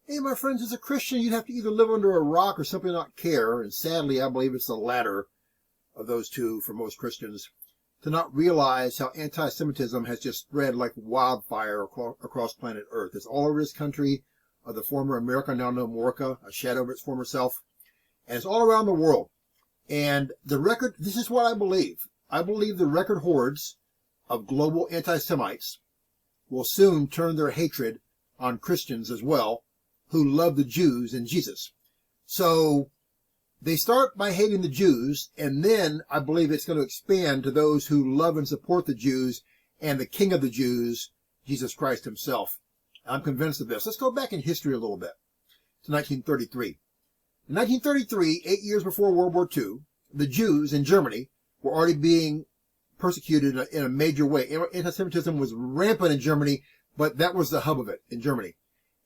Hey, my friends, as a Christian, you'd have to either live under a rock or simply not care. And sadly, I believe it's the latter of those two for most Christians, to not realize how anti-Semitism has just spread like wildfire across planet Earth. It's all over this country of the former America, now known America, a shadow of its former self. And it's all around the world. And the record, this is what I believe. I believe the record hordes of global anti-Semites will soon turn their hatred on Christians as well, who love the Jews and Jesus. So they start by hating the Jews, and then I believe it's going to expand to those who love and support the Jews and the King of the Jews, Jesus Christ himself. I'm convinced of this. Let's go back in history a little bit to 1933. In 1933, 8 years before World War II, the Jews in Germany were already being persecuted in a major way. Anti-Semitism was rampant in Germany, but that was the hub of it in Germany.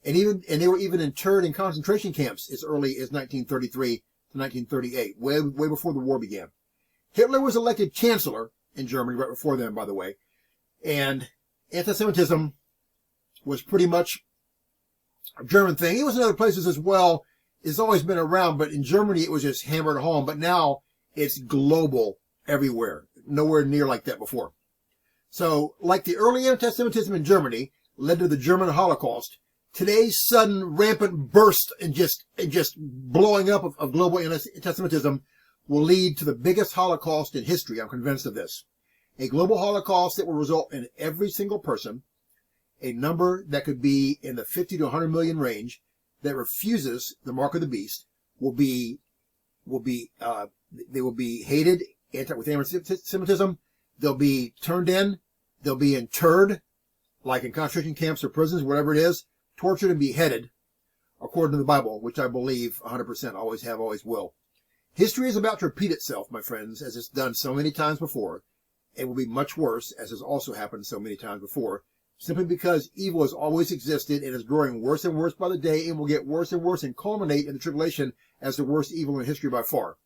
And they were even interred in concentration camps as early as 1933 to 1938, way before the war began. Hitler was elected chancellor in Germany right before then, by the way. And anti-Semitism was pretty much a German thing. It was in other places as well. It's always been around, but in Germany it was just hammered home. But now it's global everywhere. Nowhere near like that before. So, like the early anti-Semitism in Germany led to the German Holocaust, today's sudden rampant burst and just blowing up of global anti-Semitism will lead to the biggest Holocaust in history. I'm convinced of this. A global Holocaust that will result in every single person, a number that could be in the 50 to 100 million range, that refuses the mark of the beast, they will be hated with anti-Semitism. They'll be turned in. They'll be interred, like in concentration camps or prisons, whatever it is, tortured and beheaded, according to the Bible, which I believe 100%, always have, always will. History is about to repeat itself, my friends, as it's done so many times before. It will be much worse, as has also happened so many times before, simply because evil has always existed and is growing worse and worse by the day and will get worse and worse and culminate in the tribulation as the worst evil in history by far.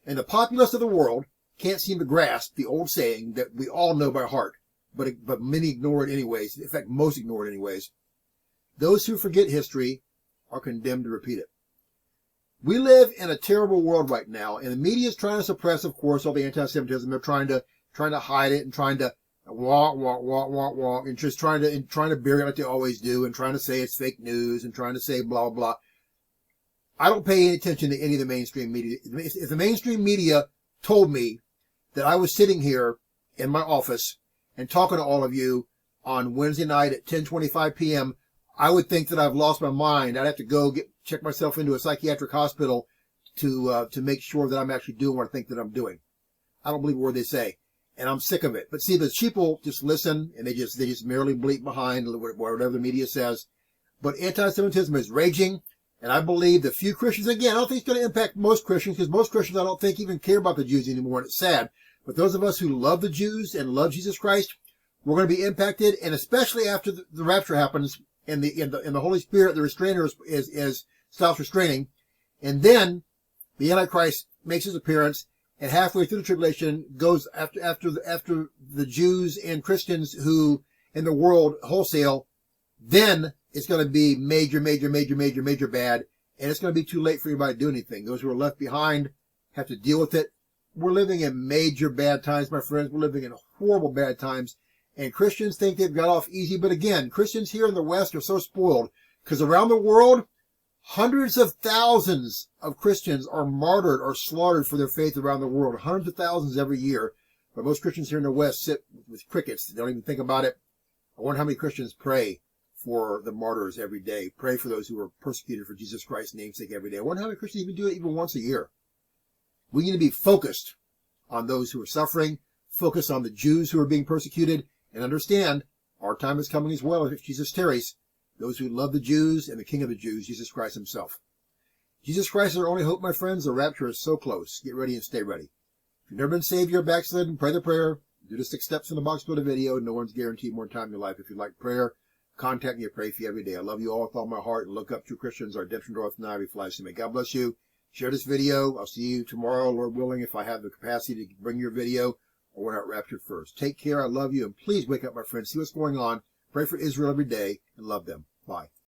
And the populace of the world can't seem to grasp the old saying that we all know by heart, but many ignore it anyways. In fact, most ignore it anyways. Those who forget history are condemned to repeat it. We live in a terrible world right now, and the media is trying to suppress, of course, all the anti-Semitism. They're trying to hide it and trying to walk, and just trying to bury it like they always do, and trying to say it's fake news, and trying to say blah, blah. I don't pay any attention to any of the mainstream media. If the mainstream media told me that I was sitting here in my office and talking to all of you on Wednesday night at 10:25 p.m., I would think that I've lost my mind. I'd have to go check myself into a psychiatric hospital to make sure that I'm actually doing what I think that I'm doing. I don't believe a word they say. And I'm sick of it. But see, the sheeple just listen, and they just merely bleat behind whatever the media says. But anti-Semitism is raging, and I believe the few Christians, again, I don't think it's going to impact most Christians, because most Christians I don't think even care about the Jews anymore, and it's sad. But those of us who love the Jews and love Jesus Christ, we're going to be impacted, and especially after the rapture happens, and the Holy Spirit, the restrainer, stops restraining, and then the Antichrist makes his appearance. And halfway through the tribulation goes after the Jews and Christians who in the world wholesale, then it's going to be major bad, and it's going to be too late for anybody to do anything. Those who are left behind have to deal with it. We're living in major bad times, my friends. We're living in horrible bad times, and Christians think they've got off easy. But again, Christians here in the West are so spoiled, because around the world, hundreds of thousands of Christians are martyred or slaughtered for their faith around the world. Hundreds of thousands every year. But most Christians here in the West sit with crickets. They don't even think about it. I wonder how many Christians pray for the martyrs every day. Pray for those who are persecuted for Jesus Christ's namesake every day. I wonder how many Christians even do it even once a year. We need to be focused on those who are suffering, focus on the Jews who are being persecuted, and understand our time is coming as well if Jesus tarries. Those who love the Jews and the King of the Jews, Jesus Christ himself. Jesus Christ is our only hope, my friends. The rapture is so close. Get ready and stay ready. If you've never been saved, you're backslidden, pray the prayer. Do the 6 steps in the box below the video. No one's guaranteed more time in your life. If you'd like prayer, contact me. I pray for you every day. I love you all with all my heart, and look up true Christians. Our redemption draweth nigh. We fly soon. May God bless you. Share this video. I'll see you tomorrow, Lord willing, if I have the capacity to bring your video, or we're not raptured first. Take care. I love you, and please wake up, my friends. See what's going on. Pray for Israel every day, and love them. Bye.